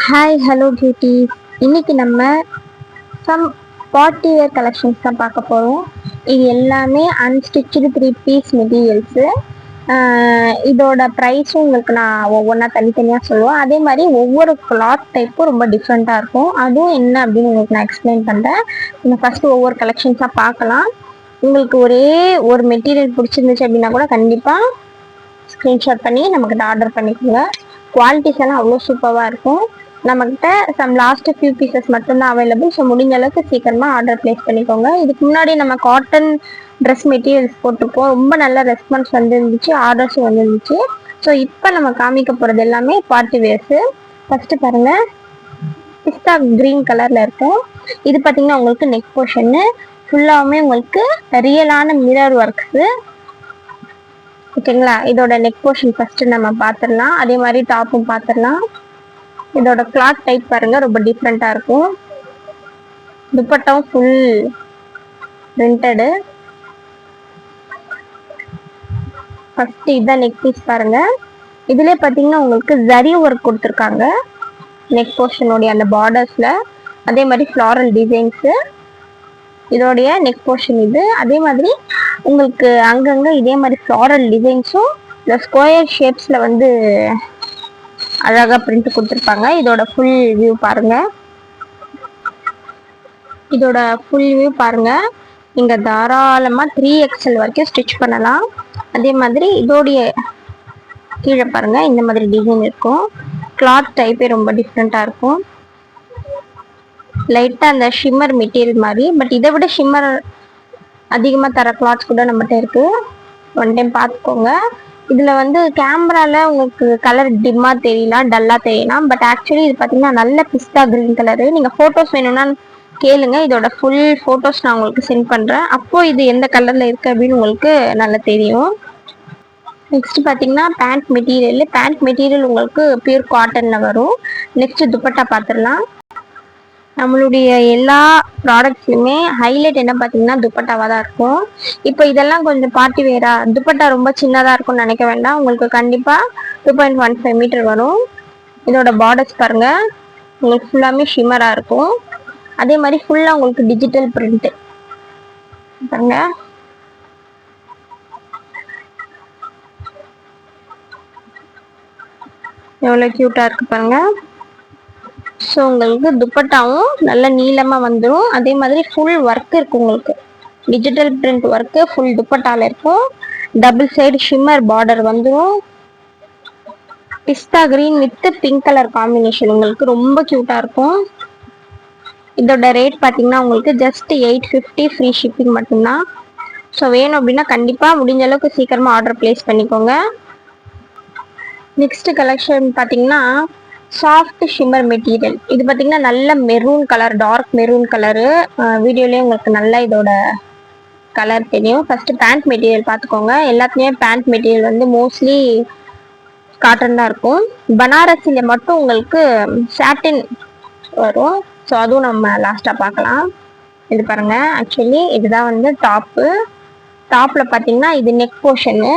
Hi hello beauties. இன்னைக்கு நம்ம some party wear collections தான் பார்க்க போகிறோம். இது எல்லாமே அன்ஸ்டிச்சு 3 பீஸ் மெட்டீரியல்ஸு. இதோட ப்ரைஸும் உங்களுக்கு நான் ஒவ்வொன்றா தனித்தனியாக சொல்லுவேன். அதே மாதிரி ஒவ்வொரு கிளாத் டைப்பும் ரொம்ப டிஃப்ரெண்ட்டாக இருக்கும். அதுவும் என்ன அப்படின்னு உங்களுக்கு நான் எக்ஸ்பிளைன் பண்ணுறேன். நம்ம ஃபஸ்ட்டு ஒவ்வொரு கலெக்ஷன்ஸாக பார்க்கலாம். உங்களுக்கு ஒரே ஒரு மெட்டீரியல் பிடிச்சிருந்துச்சு அப்படின்னா கூட கண்டிப்பாக ஸ்க்ரீன்ஷாட் பண்ணி நம்மக்கிட்ட ஆர்டர் பண்ணிக்கோங்க. குவாலிட்டிஸ் எல்லாம் அவ்வளோ சூப்பராக இருக்கும். நம்மக்கிட்ட லாஸ்ட் ஃபியூ பீசஸ் மட்டும்தான் அவைலபிள். ஸோ முடிஞ்ச அளவுக்கு சீக்கிரமாக ஆர்டர் பிளேஸ் பண்ணிக்கோங்க. இதுக்கு முன்னாடி நம்ம காட்டன் ட்ரெஸ் மெட்டீரியல்ஸ் போட்டிருப்போம். ரொம்ப நல்ல ரெஸ்பான்ஸ் வந்துருந்துச்சு, ஆர்டர்ஸும் வந்துருந்துச்சு. ஸோ இப்போ நம்ம காமிக்க போகிறது எல்லாமே பார்ட்டி வேர்ஸு. ஃபஸ்ட்டு பாருங்கள், பிஸ்தா க்ரீன் கலரில் இருக்கும். இது பார்த்தீங்கன்னா உங்களுக்கு நெக் போர்ஷன்னு ஃபுல்லாகவுமே உங்களுக்கு ரியலான மிரர் ஒர்க்ஸு. ஓகேங்களா? இதோட நெக் போர்ஷன் ஃபஸ்ட்டு நம்ம பார்த்துடலாம். அதே மாதிரி டாப்பும் பார்த்துடலாம். இதோட கிளாத் டைப் பாருங்க, ரொம்ப டிஃப்ரெண்ட்டாக இருக்கும். துப்பட்டாவும் ஃபுல் பிரிண்டடு. ஃபஸ்ட்டு இதுதான் நெக் பீஸ் பாருங்க. இதுலேயே பார்த்தீங்கன்னா உங்களுக்கு ஜரி ஒர்க் கொடுத்துருக்காங்க நெக் போர்ஷனுடைய அந்த பார்டர்ஸில். அதே மாதிரி ஃப்ளாரல் டிசைன்ஸு இதோடைய நெக் போர்ஷன் இது. அதே மாதிரி உங்களுக்கு அங்கங்கே இதே மாதிரி ஃப்ளாரல் டிசைன்ஸும் இந்த ஸ்கொயர் ஷேப்ஸில் வந்து அழகாக பிரிண்ட் கொடுத்துருப்பாங்க. இதோட ஃபுல் வியூ பாருங்க. இதோட ஃபுல் வியூ பாருங்க. நீங்க தாராளமாக 3XL வரைக்கும் ஸ்டிச் பண்ணலாம். அதே மாதிரி இதோடைய கீழே பாருங்க, இந்த மாதிரி டிசைன் இருக்கும். கிளாத் டைப்பே ரொம்ப டிஃப்ரெண்ட்டாக இருக்கும். லைட்டாக அந்த ஷிம்மர் மெட்டீரியல் மாதிரி, பட் இதை விட ஷிம்மர் அதிகமாக தர கிளாத்ஸ் கூட நம்மகிட்ட இருக்கு. ஒன் டைம் பார்த்துக்கோங்க. இதில் வந்து கேமராவில் உங்களுக்கு கலர் டிம்மாக தெரியலாம், டல்லாக தெரியலாம். பட் ஆக்சுவலி இது பார்த்தீங்கன்னா நல்ல பிஸ்தா க்ரீன் கலரு. நீங்கள் ஃபோட்டோஸ் வேணும்னா கேளுங்க, இதோட ஃபுல் ஃபோட்டோஸ் நான் உங்களுக்கு சென்ட் பண்ணுறேன். அப்போது இது எந்த கலரில் இருக்குது அப்படின்னு உங்களுக்கு நல்லா தெரியும். நெக்ஸ்ட் பார்த்தீங்கன்னா பேண்ட் மெட்டீரியல் உங்களுக்கு பியூர் காட்டனில் வரும். நெக்ஸ்ட் துப்பட்டா பார்த்துடலாம். நம்மளுடைய எல்லா ப்ராடக்ட்ஸ்லையுமே ஹைலைட் என்ன பார்த்தீங்கன்னா துப்பட்டாவாக தான் இருக்கும். இப்போ இதெல்லாம் கொஞ்சம் பார்ட்டி வேரா, துப்பட்டா ரொம்ப சின்னதாக இருக்கும்னு நினைக்க வேண்டாம். உங்களுக்கு கண்டிப்பாக 2.15 மீட்டர் வரும். இதோட பார்டர்ஸ் பாருங்கள், உங்களுக்கு ஃபுல்லாமே ஷிம்மராக இருக்கும். அதே மாதிரி ஃபுல்லாக உங்களுக்கு டிஜிட்டல் பிரிண்ட்டு பாருங்க. எவ்வளோ க்யூட்டாக இருக்குது பாருங்கள். ஸோ உங்களுக்கு துப்பட்டாவும் நல்ல நீளமாக வந்துடும். அதே மாதிரி ஃபுல் ஒர்க் இருக்கும். உங்களுக்கு டிஜிட்டல் பிரிண்ட் ஒர்க்கு ஃபுல் துப்பட்டாவில் இருக்கும். டபுள் சைடு ஷிம்மர் பார்டர் வந்துடும். Pista green with pink colour combination உங்களுக்கு ரொம்ப க்யூட்டாக இருக்கும். இதோட ரேட் பார்த்தீங்கன்னா உங்களுக்கு ஜஸ்ட் 850 ஃப்ரீ ஷிப்பிங் மட்டும்தான். ஸோ வேணும் அப்படின்னா கண்டிப்பாக முடிஞ்ச அளவுக்கு சீக்கிரமாக ஆர்டர் பிளேஸ் பண்ணிக்கோங்க. நெக்ஸ்ட் கலெக்ஷன் பார்த்தீங்கன்னா சாஃப்ட் ஷிம்மர் மெட்டீரியல். இது பார்த்தீங்கன்னா நல்ல maroon colour, dark maroon colour. வீடியோலேயே உங்களுக்கு நல்லா இதோட கலர் தெரியும். ஃபஸ்ட்டு பேண்ட் மெட்டீரியல் பார்த்துக்கோங்க. எல்லாத்துலேயுமே பேண்ட் மெட்டீரியல் வந்து மோஸ்ட்லி காட்டன் தான் இருக்கும். பனாரஸில் மட்டும் உங்களுக்கு சாட்டின் வரும். ஸோ அதுவும் நம்ம லாஸ்ட்டாக பார்க்கலாம். இது பாருங்கள், ஆக்சுவலி இதுதான் வந்து டாப்பில் பார்த்தீங்கன்னா இது நெக் போர்ஷனு.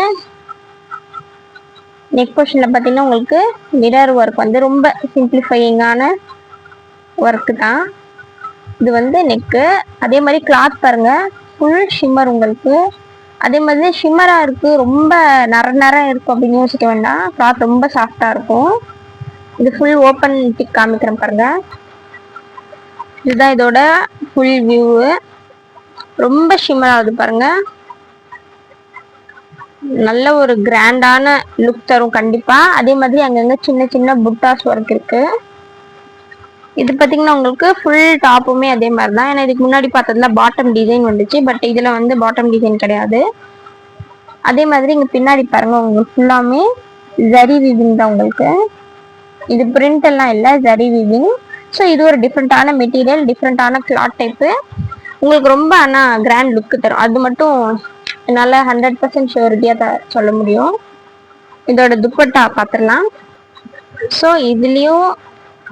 நெக் போர்ஷனில் பார்த்தீங்கன்னா உங்களுக்கு மிரர் ஒர்க் வந்து ரொம்ப சிம்பிளிஃபையிங்கான ஒர்க்கு தான். இது வந்து நெக்கு. அதே மாதிரி கிளாத் பாருங்கள், ஃபுல் ஷிம்மர் உங்களுக்கு. அதே மாதிரி ஷிம்மராக இருக்குது, ரொம்ப நரம் இருக்கும் அப்படின்னு யோசிக்க வேண்டாம். கிளாத் ரொம்ப சாஃப்டாக இருக்கும். இது ஃபுல் ஓப்பன் டிக் காமிக்கிறேன் பாருங்கள். இதுதான் இதோட ஃபுல் வியூவு. ரொம்ப ஷிம்மர் ஆகுது பாருங்கள். நல்ல ஒரு கிராண்டான லுக் தரும் கண்டிப்பாக. அதே மாதிரி அங்கங்கே சின்ன சின்ன புட்டாஸ் ஒர்க் இருக்குது. இது பார்த்தீங்கன்னா உங்களுக்கு ஃபுல் டாப்புமே அதே மாதிரி தான். ஏன்னா இதுக்கு முன்னாடி பார்த்ததுல பாட்டம் டிசைன் வந்துச்சு, பட் இதில் வந்து பாட்டம் டிசைன் கிடையாது. அதே மாதிரி இங்கே பின்னாடி பாருங்கள், உங்களுக்கு ஃபுல்லாமே ஜரி வீவிங் தான் உங்களுக்கு. இது பிரிண்ட் எல்லாம் இல்லை, ஜரி வீவிங். ஸோ இது ஒரு டிஃப்ரெண்ட்டான மெட்டீரியல், டிஃப்ரெண்ட்டான கிளாத் டைப்பு. உங்களுக்கு ரொம்ப ஆனால் கிராண்ட் லுக்கு தரும். அது மட்டும் என்னால் 100% ஷூரிட்டியாக சொல்ல முடியும். இதோட துப்பட்டா பார்த்துடலாம். ஸோ இதுலேயும்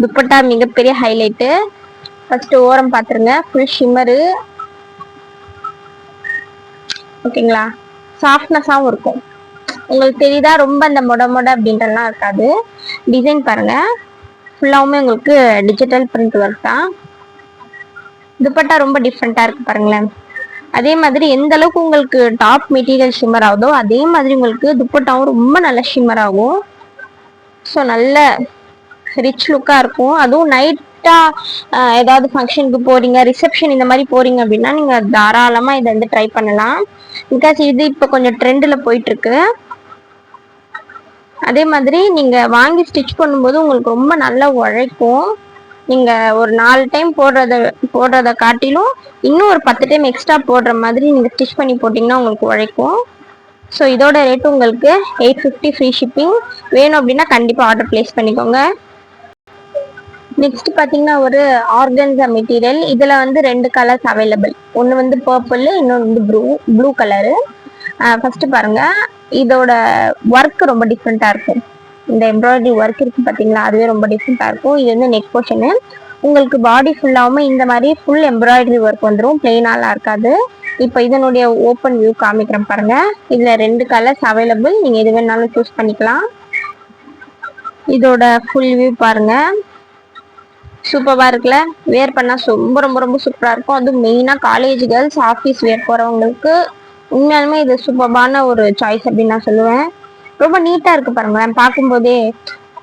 துப்பட்டா மிகப்பெரிய ஹைலைட்டு. ஃபஸ்ட்டு ஓரம் பார்த்துருங்க, ஃபுல் ஷிம்மரு. ஓகேங்களா? சாஃப்ட்னஸாகவும் இருக்கும். உங்களுக்கு தெரியுதா? ரொம்ப அந்த மொட அப்படின்றலாம் இருக்காது. டிசைன் பாருங்கள், ஃபுல்லாவுமே உங்களுக்கு டிஜிட்டல் பிரிண்ட் ஒர்க் தான். துப்பட்டா ரொம்ப டிஃப்ரெண்டா இருக்கு பாருங்களேன். அதே மாதிரி எந்த அளவுக்கு உங்களுக்கு டாப் மெட்டீரியல் ஷிம்மர் ஆகுதோ அதே மாதிரி உங்களுக்கு துப்பட்டாவும் ரொம்ப நல்ல ஷிம்மர் ஆகும். ஸோ நல்ல ரிச் லுக்கா இருக்கும். அதுவும் நைட்டா ஏதாவது ஃபங்க்ஷனுக்கு போறீங்க, ரிசப்ஷன் இந்த மாதிரி போறீங்க அப்படின்னா நீங்க தாராளமா இதை வந்து ட்ரை பண்ணலாம். பிகாஸ் இது இப்போ கொஞ்சம் ட்ரெண்ட்ல போயிட்டு இருக்கு. அதே மாதிரி நீங்க வாங்கி ஸ்டிச் பண்ணும்போது உங்களுக்கு ரொம்ப நல்லா உழைக்கும். நீங்க ஒரு 4 டைம் போடுறத காட்டிலும் இன்னும் ஒரு 10 டைம் எக்ஸ்ட்ரா போடுற மாதிரி நீங்க ஸ்டிச் பண்ணி போட்டீங்கன்னா உங்களுக்கு உழைக்கும். ஸோ இதோட ரேட்டு உங்களுக்கு 850 ஃப்ரீ ஷிப்பிங். வேணும் அப்படின்னா கண்டிப்பாக ஆர்டர் பிளேஸ் பண்ணிக்கோங்க. நெக்ஸ்ட் பார்த்தீங்கன்னா ஒரு ஆர்கன்ஸா மெட்டீரியல். இதில் வந்து 2 கலர்ஸ் அவைலபிள். ஒன்று வந்து பர்பிள், இன்னொன்று வந்து ப்ளூ கலரு. ஃபர்ஸ்ட் பாருங்க, இதோட ஒர்க் ரொம்ப டிஃப்ரெண்ட்டாக இருக்கும். இந்த எம்ப்ராய்டரி ஒர்க் இருக்கு பார்த்தீங்களா, அதுவே ரொம்ப டிஃப்ரெண்ட்டாக இருக்கும். இது வந்து நெக் போர்ஷனு. உங்களுக்கு பாடி ஃபுல்லாகவும் இந்த மாதிரி ஃபுல் எம்ப்ராய்டரி ஒர்க் வந்துடும், பிளெயினாலாம் இருக்காது. இப்போ இதனுடைய ஓப்பன் வியூ காமிக்கிறேன் பாருங்க. இதில் 2 கலர்ஸ் அவைலபிள். நீங்கள் எது வேணாலும் சூஸ் பண்ணிக்கலாம். இதோட ஃபுல் வியூ பாருங்க, சூப்பராக இருக்குல்ல. வேர் பண்ணால் ரொம்ப ரொம்ப ரொம்ப சூப்பராக இருக்கும். அதுவும் மெயினாக காலேஜ் கேர்ள்ஸ், ஆஃபீஸ் வேர் போகிறவங்களுக்கு உண்மையாலுமே இது சூப்பரான ஒரு சாய்ஸ் அப்படின்னு நான் சொல்லுவேன். ரொம்ப நீட்டாக இருக்குது பாருங்களேன். பார்க்கும்போதே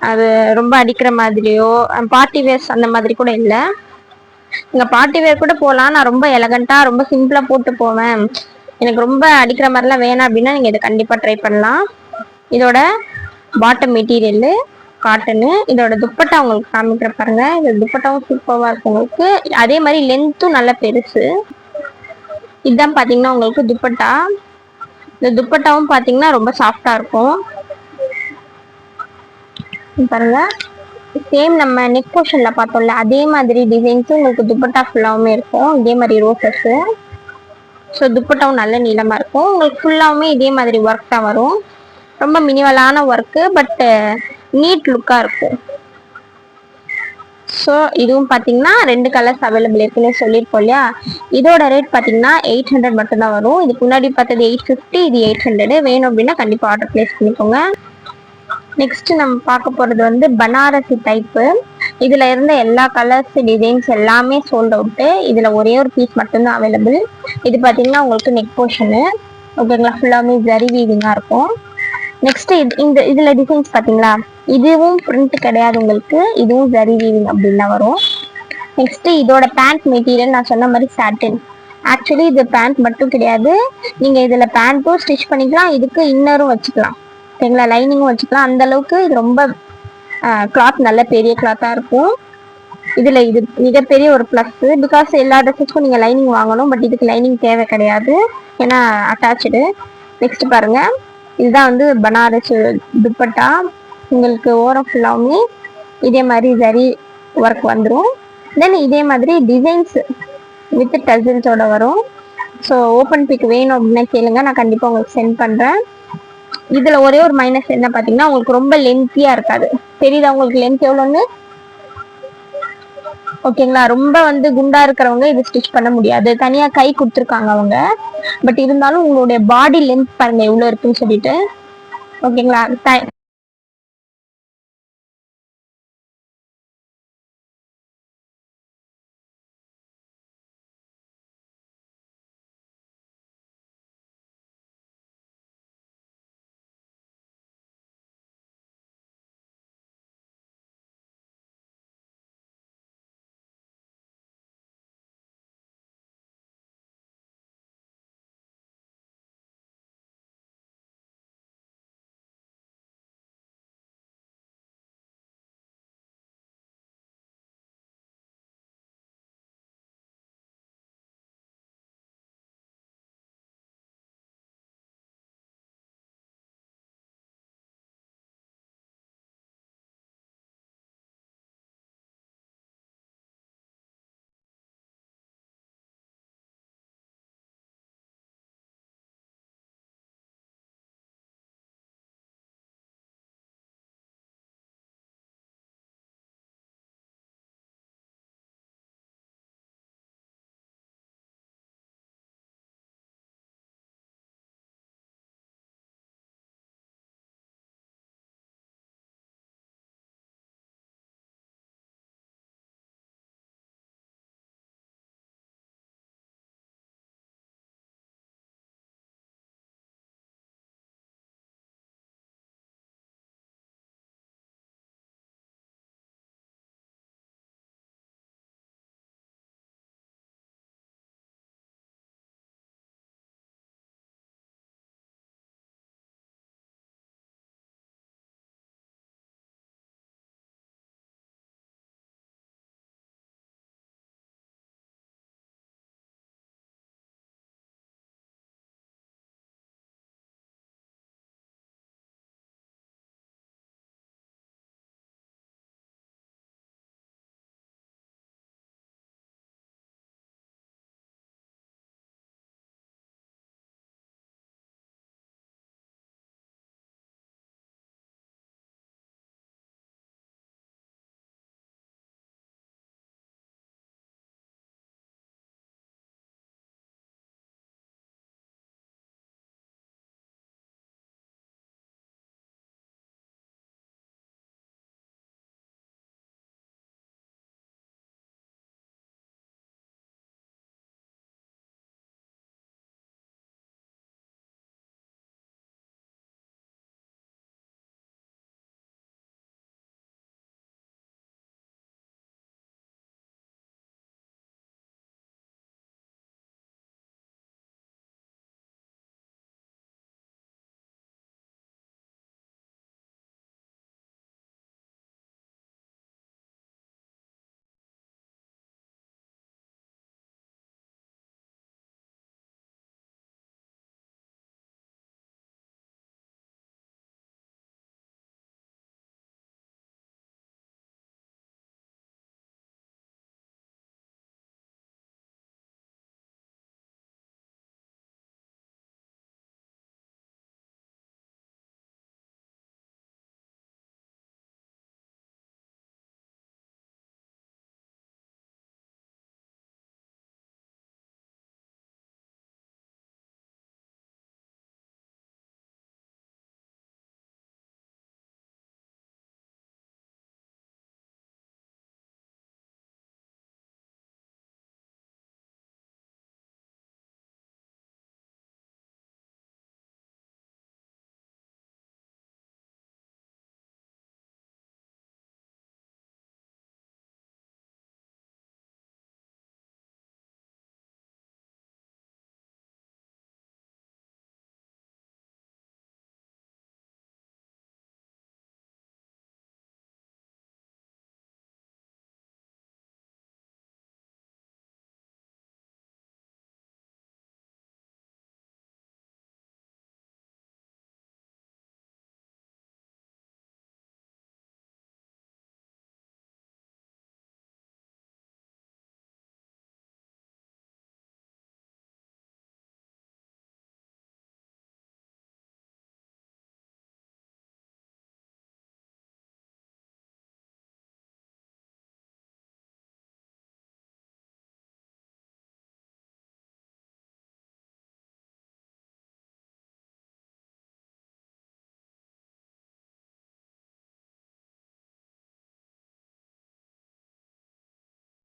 அது ரொம்ப அடிக்கிற மாதிரியோ பார்ட்டி வேர்ஸ் அந்த மாதிரி கூட இல்லை. நீங்கள் பார்ட்டி வேர் கூட போகலாம். நான் ரொம்ப எலகண்ட்டாக ரொம்ப சிம்பிளாக போட்டு போவேன், எனக்கு ரொம்ப அடிக்கிற மாதிரிலாம் வேணாம் அப்படின்னா நீங்கள் இதை கண்டிப்பாக ட்ரை பண்ணலாம். இதோட பாட்டம் மெட்டீரியலு காட்டனு. இதோட துப்பட்டா உங்களுக்கு காமிக்கிற பாருங்க. இந்த துப்பட்டாவும் சூப்பராக இருக்கும் உங்களுக்கு. அதே மாதிரி லென்த்தும் நல்ல பெருசு. இதுதான் பார்த்தீங்கன்னா உங்களுக்கு துப்பட்டா. இந்த துப்பட்டாவும் பார்த்தீங்கன்னா ரொம்ப சாஃப்டா இருக்கும் பாருங்க. சேம் நம்ம நெக் போர்ஷன்ல பார்த்தோம்ல அதே மாதிரி டிசைன்ஸ் உங்களுக்கு துப்பட்டா ஃபுல்லாவுமே இருக்கும். இதே மாதிரி ரோசஸ். ஸோ துப்பட்டாவும் நல்ல நீளமா இருக்கும். உங்களுக்கு ஃபுல்லாவுமே இதே மாதிரி ஒர்க் தான் வரும். ரொம்ப மினிமலான ஒர்க்கு, பட் நீட் லுக்கா இருக்கும். ஸோ இதுவும் பார்த்தீங்கன்னா 2 கலர்ஸ் அவைலபிள் இருக்குன்னு சொல்லியிருக்கோம் இல்லையா. இதோட ரேட் பார்த்தீங்கன்னா 800 மட்டும்தான் வரும். இதுக்கு முன்னாடி பார்த்தது 850, இது 800. வேணும் அப்படின்னா கண்டிப்பாக ஆர்டர் பிளேஸ் பண்ணிக்கோங்க. நெக்ஸ்ட் நம்ம பார்க்க போகிறது வந்து பனாரசி டைப்பு. இதில் இருந்த எல்லா கலர்ஸ் டிசைன்ஸ் எல்லாமே சோல்ட் அவுட்டு. இதில் ஒரே ஒரு பீஸ் மட்டும்தான் அவைலபிள். இது பார்த்தீங்கன்னா உங்களுக்கு நெக் போர்ஷனு ஓகேங்களா, ஃபுல்லாமே ஜரி வீவிங்காக இருக்கும். நெக்ஸ்ட் இதில் டிசைன்ஸ் பார்த்தீங்களா, இதுவும் பிரிண்ட் கிடையாது உங்களுக்கு, இதுவும் ஜரி வீவிங் அப்படின்னு தான் வரும். நெக்ஸ்ட் இதோட பேண்ட் மெட்டீரியல் நான் சொன்ன மாதிரி சாட்டின். ஆக்சுவலி இது பேண்ட் மட்டும் கிடையாது, நீங்கள் இதில் பேண்ட்டும் ஸ்டிச் பண்ணிக்கலாம், இதுக்கு இன்னரும் வச்சுக்கலாம் சரிங்களா, லைனிங்கும் வச்சுக்கலாம். அந்த அளவுக்கு இது ரொம்ப கிளாத் நல்ல பெரிய கிளாத்தாக இருக்கும். இதில் இது மிகப்பெரிய ஒரு ப்ளஸ். பிகாஸ் எல்லா ட்ரெஸ்ஸுக்கும் நீங்கள் லைனிங் வாங்கணும், பட் இதுக்கு லைனிங் தேவை கிடையாது, ஏன்னா அட்டாச்சு. நெக்ஸ்ட் பாருங்க, இதுதான் வந்து பனாரஸ் துப்பட்டா. உங்களுக்கு ஓரம் ஃபுல்லாவுமே இதே மாதிரி ஜரி ஒர்க் வந்துடும். தென் இதே மாதிரி டிசைன்ஸ் வித் டசில்ஸோட வரும். ஸோ ஓப்பன் பிக் வேணும் அப்படின்னா கேளுங்க, நான் கண்டிப்பாக உங்களுக்கு சென்ட் பண்ணுறேன். இதில் ஒரே ஒரு மைனஸ் என்ன பார்த்தீங்கன்னா, உங்களுக்கு ரொம்ப லென்த்தியாக இருக்காது. தெரியுதா உங்களுக்கு லென்த் எவ்வளோன்னு? ஓகேங்களா, ரொம்ப வந்து குண்டா இருக்கிறவங்க இது ஸ்டிச் பண்ண முடியாது, தனியாக கை கொடுத்துருக்காங்க அவங்க. பட் இருந்தாலும் உங்களுடைய பாடி லென்த் பாருங்க எவ்வளோ இருக்குன்னு சொல்லிட்டு. ஓகேங்களா.